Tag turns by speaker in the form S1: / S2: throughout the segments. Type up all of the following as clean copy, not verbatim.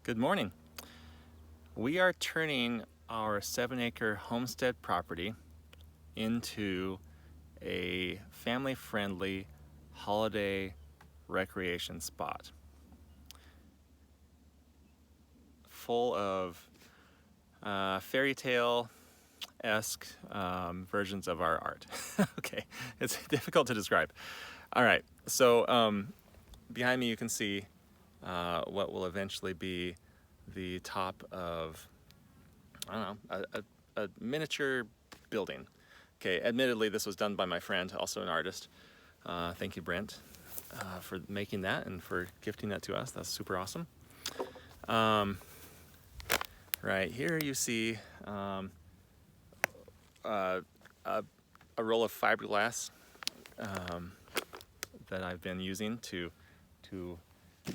S1: Good morning. We are turning our 7-acre homestead property into a family-friendly holiday recreation spot full of fairy tale-esque versions of our art. Okay, it's difficult to describe. All right, so behind me you can see what will eventually be the top of, I don't know, a miniature building. Okay, admittedly this was done by my friend, also an artist. Thank you, Brent, for making that and for gifting that to us. That's super awesome. Right here you see a roll of fiberglass that I've been using to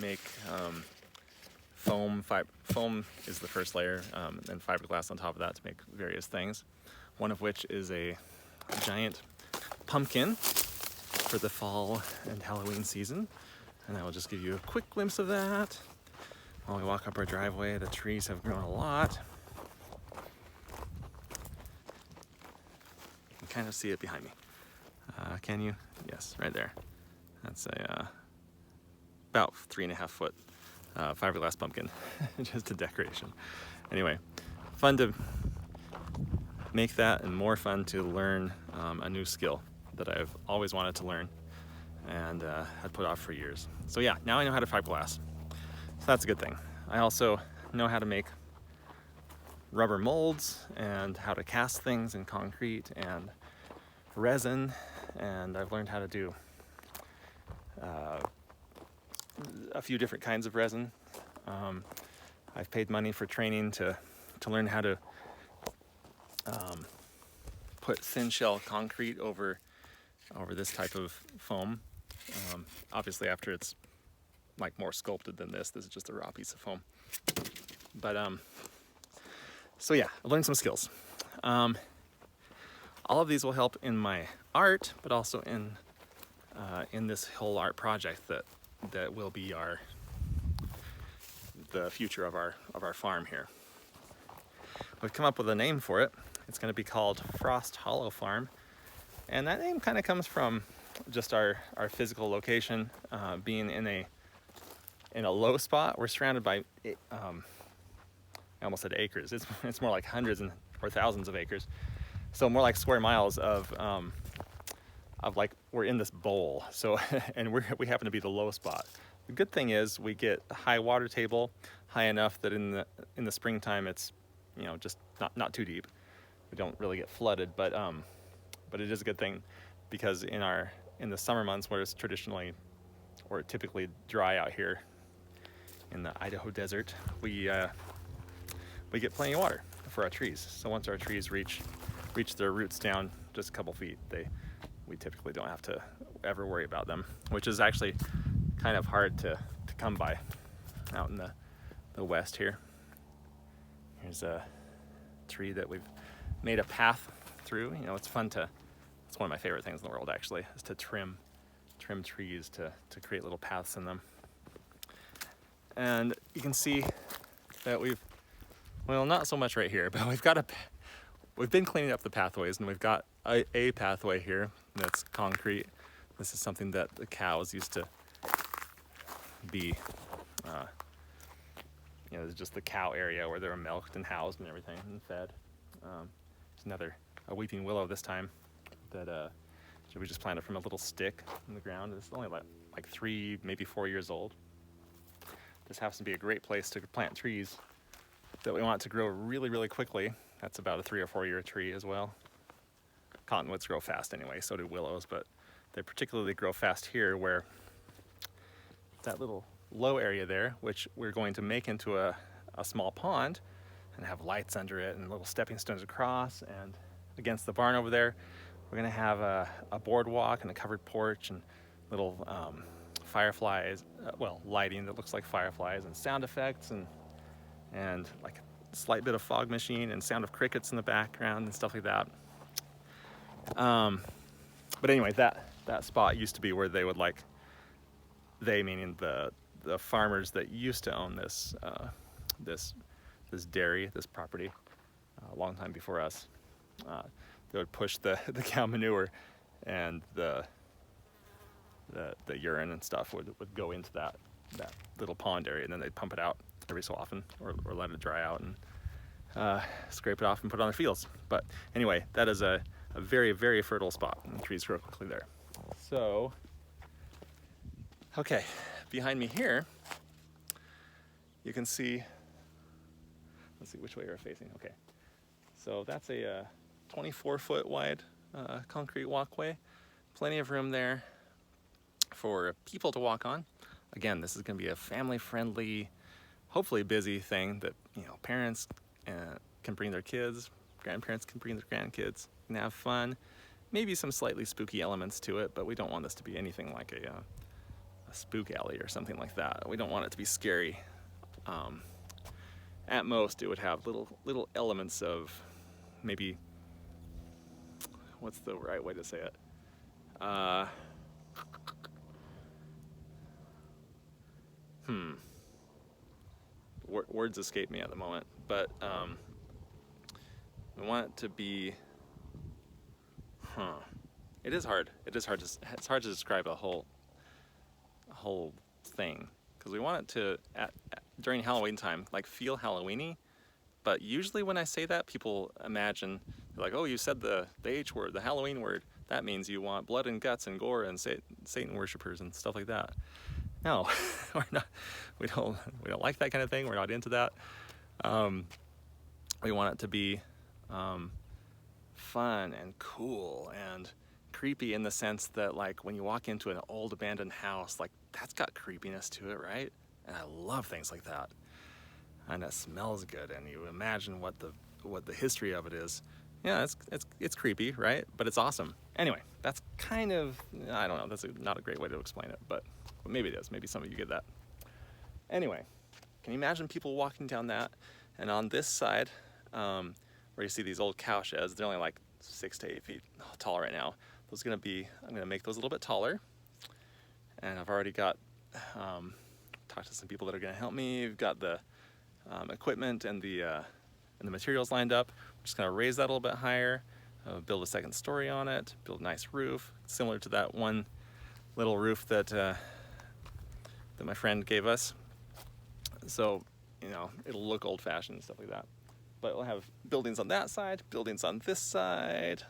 S1: make foam. Foam is the first layer, and fiberglass on top of that to make various things. One of which is a giant pumpkin for the fall and Halloween season. And I will just give you a quick glimpse of that. While we walk up our driveway, the trees have grown a lot. You can kind of see it behind me. Can you? Yes, right there. That's a about 3.5 foot fiberglass pumpkin, just a decoration. Anyway, fun to make that and more fun to learn a new skill that I've always wanted to learn and had put off for years. So yeah, now I know how to fiberglass. So that's a good thing. I also know how to make rubber molds and how to cast things in concrete and resin, and I've learned how to do a few different kinds of resin. I've paid money for training to learn how to put thin shell concrete over this type of foam. Obviously after it's like more sculpted than this is just a raw piece of foam. But so yeah, I learned some skills. All of these will help in my art, but also in this whole art project that will be the future of our farm here. We've come up with a name for it. It's going to be called Frost Hollow Farm, and that name kind of comes from just our physical location, being in a low spot. We're surrounded by I almost said acres. It's more like hundreds or thousands of acres, so more like square miles of like we're in this bowl. So and we happen to be the low spot. The good thing is we get a high water table, high enough that in the springtime it's, you know, just not too deep. We don't really get flooded, but it is a good thing because in the summer months where it's typically dry out here in the Idaho desert, we get plenty of water for our trees. So once our trees reach their roots down just a couple feet, we typically don't have to ever worry about them, which is actually kind of hard to come by out in the west here. Here's a tree that we've made a path through. You know, it's one of my favorite things in the world actually, is to trim trees to create little paths in them. And you can see that well, not so much right here, but we've been cleaning up the pathways, and we've got a pathway here that's concrete. This is something that the cows used to be, just the cow area where they were milked and housed and everything and fed. There's a weeping willow this time that we just planted from a little stick in the ground. It's only like 3, maybe 4 years old. This happens to be a great place to plant trees that we want to grow really, really quickly. That's about a 3 or 4 year tree as well. Cottonwoods grow fast anyway, so do willows, but they particularly grow fast here, where that little low area there, which we're going to make into a small pond and have lights under it and little stepping stones across, and against the barn over there we're going to have a boardwalk and a covered porch and little fireflies, lighting that looks like fireflies, and sound effects, and like a slight bit of fog machine and sound of crickets in the background and stuff like that. But anyway, that spot used to be where they would meaning the farmers that used to own this this dairy, this property, a long time before us. They would push the cow manure and the urine and stuff would go into that little pond area, and then they'd pump it out every so often, or let it dry out and scrape it off and put it on their fields. But anyway, that is a very, very fertile spot, and the trees grow quickly there. So, okay, behind me here, you can see, let's see which way you're facing. Okay, so that's a 24-foot wide concrete walkway. Plenty of room there for people to walk on. Again, this is going to be a family-friendly, hopefully busy thing that, you know, parents can bring their kids, grandparents can bring their grandkids, and have fun. Maybe some slightly spooky elements to it, but we don't want this to be anything like a spook alley or something like that. We don't want it to be scary. At most, it would have little elements of maybe, what's the right way to say it? Words escape me at the moment, but we want it to be, it is hard. It's hard to describe a whole thing, because we want it to during Halloween time, like, feel Halloweeny. But usually when I say that, people imagine, they're like, oh, you said the H word, the Halloween word. That means you want blood and guts and gore and Satan worshipers and stuff like that. No, we're not. We don't like that kind of thing. We're not into that. We want it to be fun and cool and creepy, in the sense that, like, when you walk into an old abandoned house, like, that's got creepiness to it, right? And I love things like that. And it smells good, and you imagine what the history of it is. Yeah, it's creepy, right? But it's awesome. Anyway, that's kind of, I don't know, that's not a great way to explain it, but maybe it is. Maybe some of you get that. Anyway, can you imagine people walking down that? And on this side, where you see these old cow sheds, they're only like 6 to 8 feet tall right now. I'm gonna make those a little bit taller. And I've already got, talked to some people that are gonna help me. We've got the equipment and the materials lined up. We're just gonna raise that a little bit higher, build a second story on it, build a nice roof, similar to that one little roof that my friend gave us. So, you know, it'll look old-fashioned and stuff like that. But we'll have buildings on that side, buildings on this side.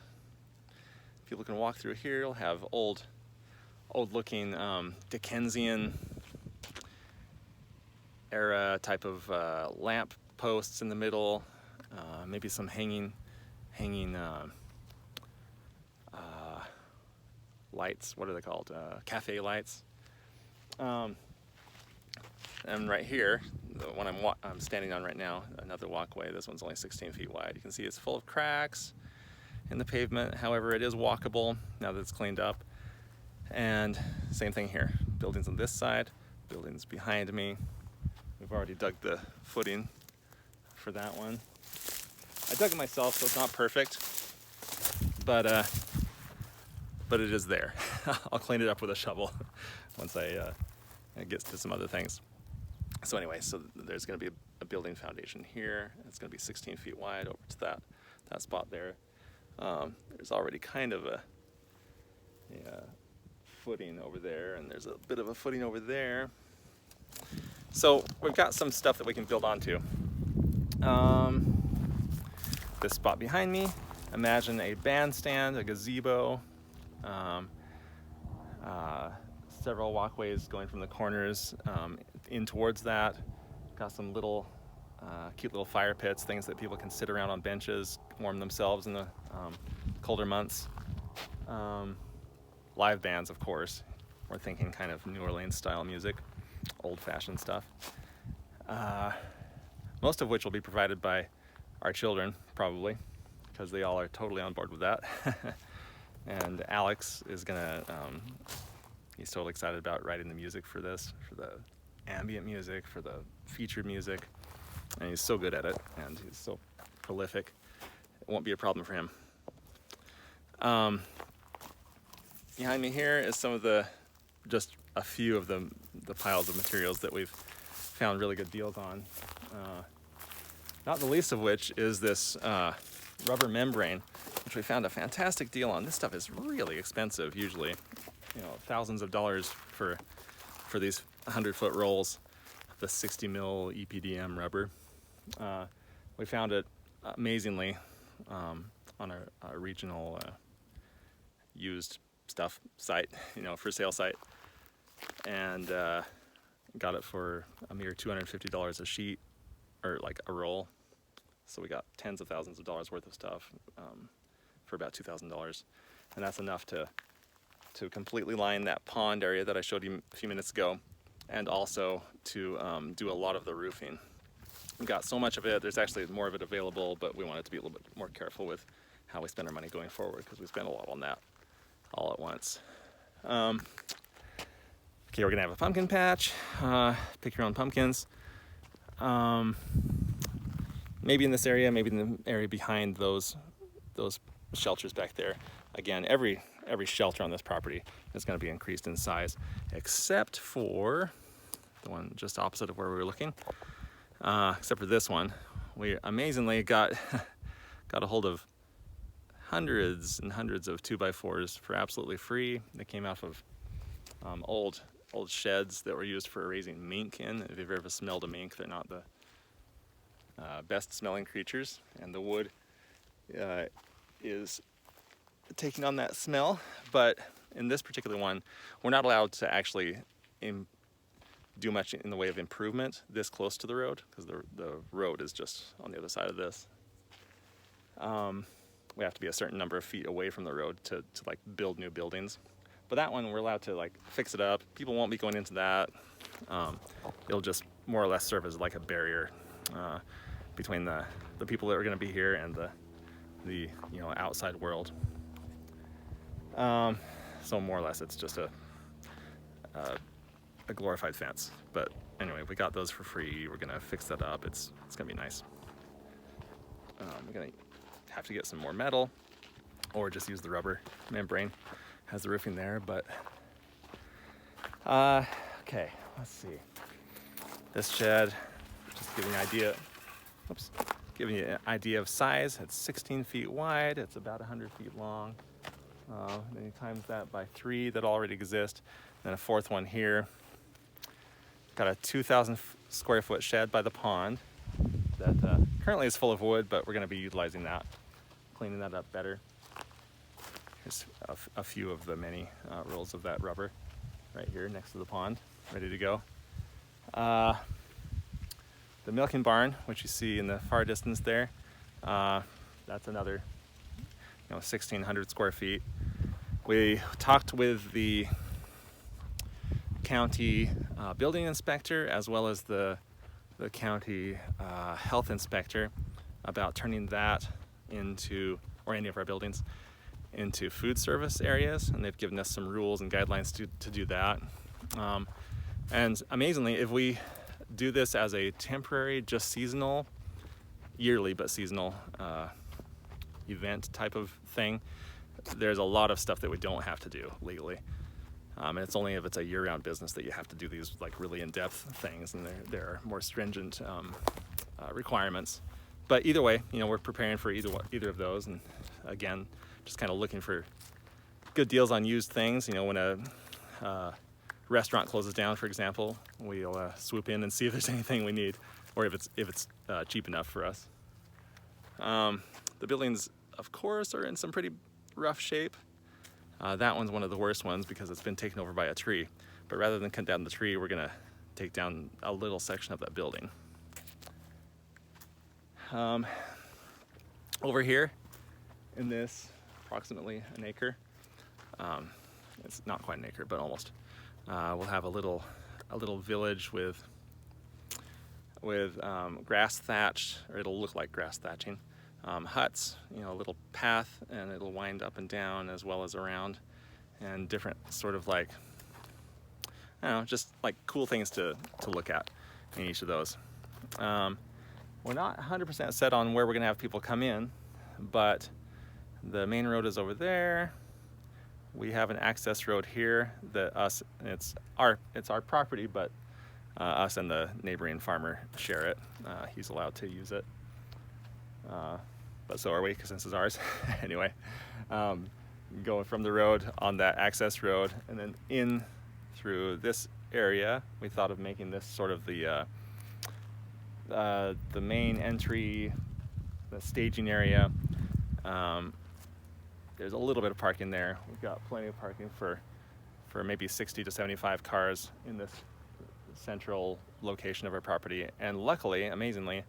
S1: People can walk through here. We'll have old-looking Dickensian era type of lamp posts in the middle. Maybe some hanging lights. What are they called? Cafe lights. And right here, the one I'm standing on right now, another walkway. This one's only 16 feet wide. You can see it's full of cracks in the pavement. However, it is walkable now that it's cleaned up. And same thing here. Buildings on this side, buildings behind me. We've already dug the footing for that one. I dug it myself, so it's not perfect, but it is there. I'll clean it up with a shovel once I get to some other things. So anyway, so there's going to be a building foundation here. It's going to be 16 feet wide over to that spot there. There's already kind of a footing over there, and there's a bit of a footing over there. So we've got some stuff that we can build onto. This spot behind me, imagine a bandstand, a gazebo, several walkways going from the corners in towards that. Got some little cute little fire pits, things that people can sit around on benches, warm themselves in the colder months. Live bands, of course. We're thinking kind of New Orleans style music, old-fashioned stuff. Most of which will be provided by our children, probably, because they all are totally on board with that. And Alex is gonna, he's totally excited about writing the music for this, for the ambient music, for the featured music, and he's so good at it, and he's so prolific. It won't be a problem for him. Behind me here is some of just a few of the piles of materials that we've found really good deals on. Not the least of which is this rubber membrane, which we found a fantastic deal on. This stuff is really expensive usually, thousands of dollars for these 100-foot rolls, the 60 mil EPDM rubber. We found it amazingly on a regional used stuff site, for sale site, and got it for a mere $250 a sheet, or like a roll. So we got tens of thousands of dollars worth of stuff for about $2,000, and that's enough to completely line that pond area that I showed you a few minutes ago, and also to do a lot of the roofing. We got so much of it. There's actually more of it available, but we wanted to be a little bit more careful with how we spend our money going forward, because we spent a lot on that all at once. Okay, we're gonna have a pumpkin patch. Pick your own pumpkins. Maybe in this area, maybe in the area behind those shelters back there. Again, every shelter on this property is going to be increased in size, except for the one just opposite of where we were looking. Except for this one, we amazingly got a hold of hundreds and hundreds of 2x4s for absolutely free. They came off of old sheds that were used for raising mink in. If you've ever smelled a mink, they're not the best smelling creatures, and the wood is taking on that smell. But in this particular one, we're not allowed to actually do much in the way of improvement this close to the road, because the road is just on the other side of this. We have to be a certain number of feet away from the road to like build new buildings. But that one, we're allowed to like fix it up. People won't be going into that. It'll just more or less serve as like a barrier between the people that are going to be here and the outside world. So more or less, it's just a glorified fence. But anyway, we got those for free. We're gonna fix that up. It's gonna be nice. We're gonna have to get some more metal, or just use the rubber membrane. Has the roofing there, but okay. Let's see. This shed, just giving you an idea. Oops. Giving you an idea of size. It's 16 feet wide. It's about 100 feet long. Then you times that by 3 that already exist. Then a fourth one here. Got a 2,000 square foot shed by the pond that currently is full of wood, but we're going to be utilizing that, cleaning that up better. Here's a few of the many rolls of that rubber right here next to the pond, ready to go. The milking barn, which you see in the far distance there, that's another 1,600 square feet. We talked with the county building inspector, as well as the county health inspector, about turning that into, or any of our buildings, into food service areas, and they've given us some rules and guidelines to do that. And amazingly, if we do this as a temporary, just seasonal, yearly but seasonal event type of thing, there's a lot of stuff that we don't have to do legally. And it's only if it's a year-round business that you have to do these like really in-depth things, and there are more stringent requirements. But either way, we're preparing for either of those, and again, just kind of looking for good deals on used things. When a restaurant closes down, for example, we'll swoop in and see if there's anything we need, or if it's cheap enough for us. The buildings, of course, are in some pretty rough shape. That one's one of the worst ones because it's been taken over by a tree. But rather than cut down the tree, we're gonna take down a little section of that building. Over here, in this approximately an acre, it's not quite an acre, but almost. We'll have a little village with grass thatch, or it'll look like grass thatching. Huts, a little path, and it'll wind up and down as well as around, and different sort of like, just like cool things to look at in each of those. We're not 100% set on where we're gonna have people come in, but the main road is over there. We have an access road here that it's our property, but Us and the neighboring farmer share it. He's allowed to use it, but so are we, because this is ours. Anyway, going from the road on that access road and then in through this area, we thought of making this sort of the main entry, the staging area. There's a little bit of parking there. We've got plenty of parking for maybe 60 to 75 cars in this central location of our property. And luckily, amazingly,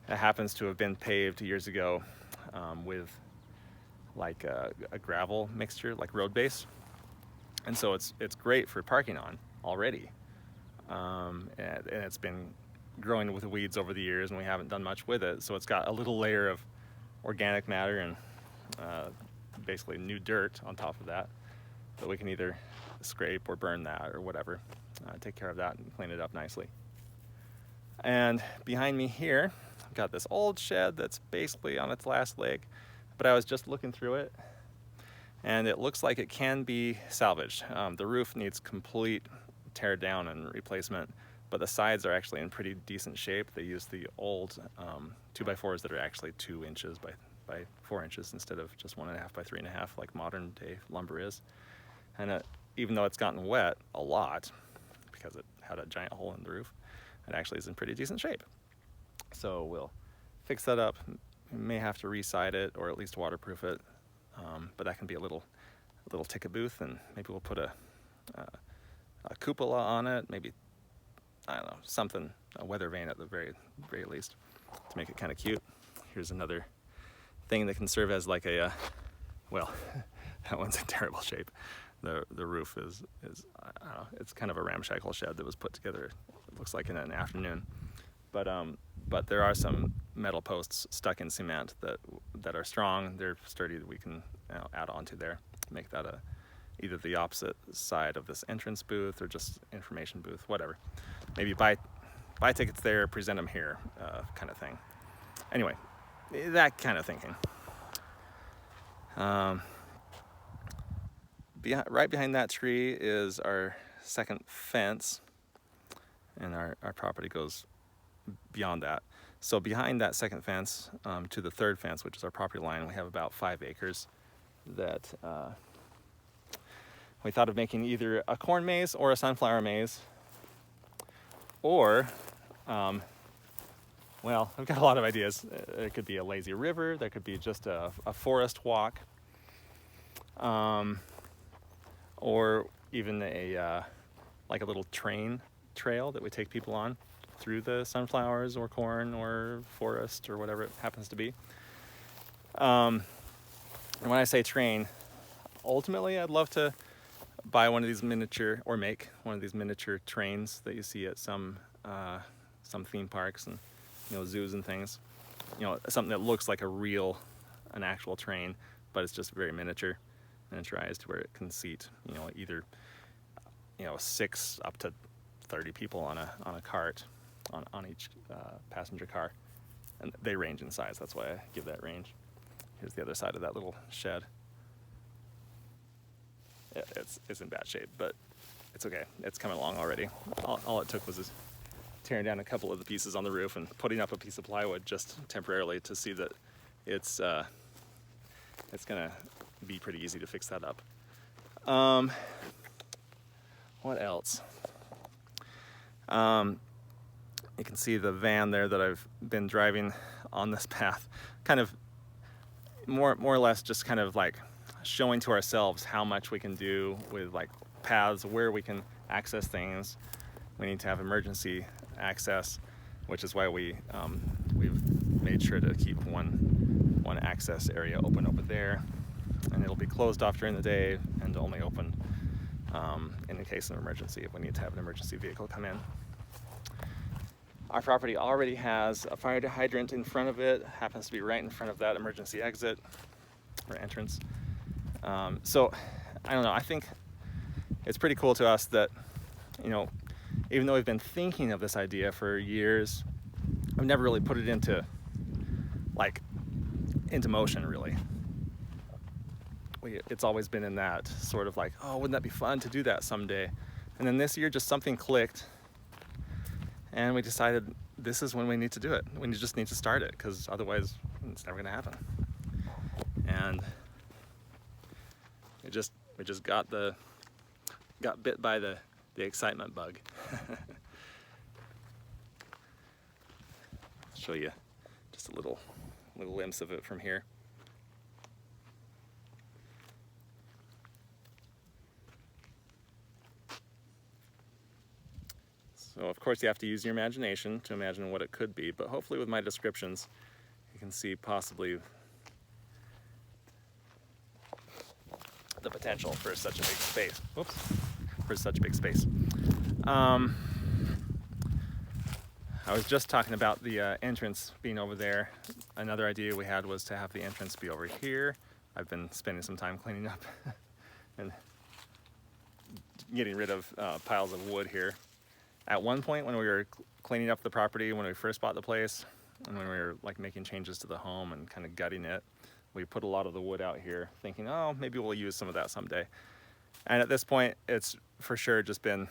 S1: it happens to have been paved years ago with like a gravel mixture, like road base. And so it's great for parking on already. And it's been growing with weeds over the years, and we haven't done much with it. So it's got a little layer of organic matter and basically new dirt on top of that we can either scrape or burn that or whatever, take care of that and clean it up nicely. And behind me here, I've got this old shed that's basically on its last leg, but I was just looking through it and it looks like it can be salvaged. The roof needs complete tear down and replacement, but the sides are actually in pretty decent shape. They use the old 2x4s that are actually 2 inches by 4 inches instead of just 1.5 by 3.5 like modern day lumber is. And even though it's gotten wet a lot because it had a giant hole in the roof, it actually is in pretty decent shape. So we'll fix that up. We may have to re-side it or at least waterproof it, but that can be a little ticket booth, and maybe we'll put a cupola on it, maybe, I don't know, something, a weather vane at the very least, to make it kind of cute. Here's another thing that can serve as like a, well, that one's in terrible shape. The roof is I don't know, it's kind of a ramshackle shed that was put together, it looks like, in an afternoon. But there are some metal posts stuck in cement that are strong. They're sturdy, that we can add onto there, make that either the opposite side of this entrance booth or just information booth, whatever. Maybe buy tickets there, present them here, kind of thing. Anyway, that kind of thinking. Right behind that tree is our second fence, and our property goes beyond that. So behind that second fence to the third fence, which is our property line, we have about 5 acres that we thought of making either a corn maze or a sunflower maze, or well, I've got a lot of ideas. There could be a lazy river, there could be just a forest walk, or even like a little train trail that we take people on through the sunflowers or corn or forest or whatever it happens to be. And when I say train, ultimately I'd love to buy one of these miniature, or make one of these miniature trains that you see at some theme parks and zoos and things. Something that looks like an actual train, but it's just very miniaturized, where it can seat either 6 up to 30 people on a cart on each passenger car, and they range in size. That's why I give that range. Here's the other side of that little shed. It's in bad shape, but it's okay. It's coming along already. All it took was tearing down a couple of the pieces on the roof and putting up a piece of plywood just temporarily to see that it's gonna be pretty easy to fix that up. What else? You can see the van there that I've been driving on this path, kind of more or less just kind of like showing to ourselves how much we can do with like paths, where we can access things. We need to have emergency access, which is why we've made sure to keep one access area open over there, and it'll be closed off during the day and only open in the case of emergency, if we need to have an emergency vehicle come in. Our property already has a fire hydrant in front of it, happens to be right in front of that emergency exit or entrance. So I don't know, I think it's pretty cool to us that, even though we've been thinking of this idea for years, I've never really put it into motion, really. It's always been in that sort of like, oh, wouldn't that be fun to do that someday? And then this year just something clicked, And we decided this is when we need to do it. We just need to start it, because otherwise it's never gonna happen. And we just got bit by the excitement bug. Show you just a little glimpse of it from here. So of course you have to use your imagination to imagine what it could be, but hopefully with my descriptions you can see possibly the potential for such a big space. Whoops, for such a big space. I was just talking about the entrance being over there. Another idea we had was to have the entrance be over here. I've been spending some time cleaning up and getting rid of piles of wood here. At one point when we were cleaning up the property, when we first bought the place, and when we were like making changes to the home and kind of gutting it, we put a lot of the wood out here thinking, oh, maybe we'll use some of that someday. And at this point, it's for sure just been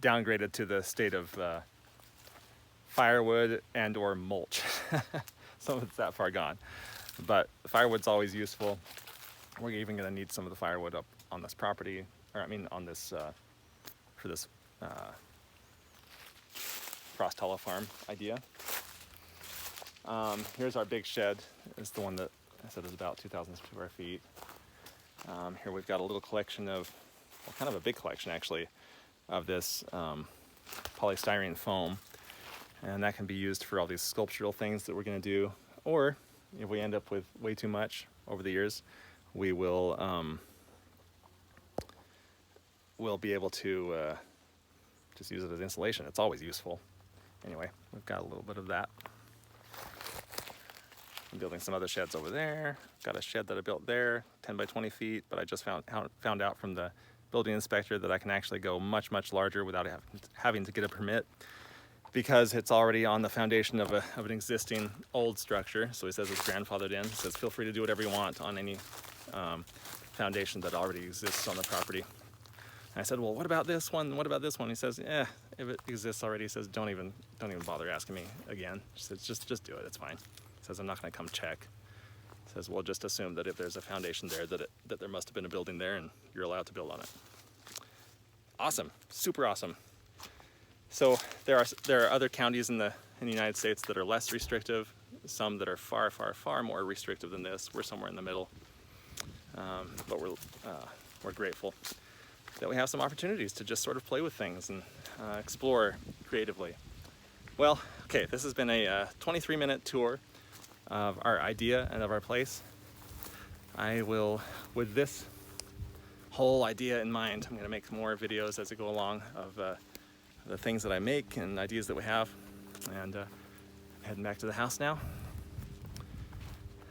S1: downgraded to the state of firewood and or mulch. Some of it's that far gone. But the firewood's always useful. We're even gonna need some of the firewood up on this property, or I mean on this, for this Frost Hollow Farm idea. Here's our big shed. It's the one that I said is about 2,000 square feet. Here we've got a little collection of, well, kind of a big collection actually, of this polystyrene foam. And that can be used for all these sculptural things that we're gonna do. Or if we end up with way too much over the years, we will we'll be able to just use it as insulation. It's always useful. Anyway, we've got a little bit of that. I'm building some other sheds over there. Got a shed that I built there, 10 by 20 feet, but I just found out from the building inspector that I can actually go much, much larger without having to get a permit, because it's already on the foundation of an existing old structure. So he says it's grandfathered in. He says feel free to do whatever you want on any foundation that already exists on the property. And I said, well, what about this one? What about this one? He says, yeah, if it exists already, he says, don't even bother asking me again. He says, just do it, it's fine. He says, I'm not gonna come check. He says, well, just assume that if there's a foundation there, that there must have been a building there and you're allowed to build on it. Awesome, super awesome. So there are other counties in the United States that are less restrictive, some that are far, far, far more restrictive than this. We're somewhere in the middle, but we're grateful that we have some opportunities to just sort of play with things and explore creatively. Well, okay, this has been a 23-minute tour of our idea and of our place. I will, with this whole idea in mind, I'm gonna make more videos as I go along of the things that I make and ideas that we have. And heading back to the house now.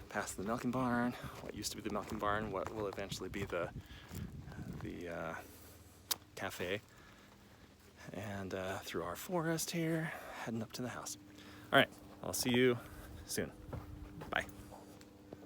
S1: Past the milking barn, what used to be the milking barn, what will eventually be the cafe, and through our forest here, heading up to the house. All right, I'll see you soon.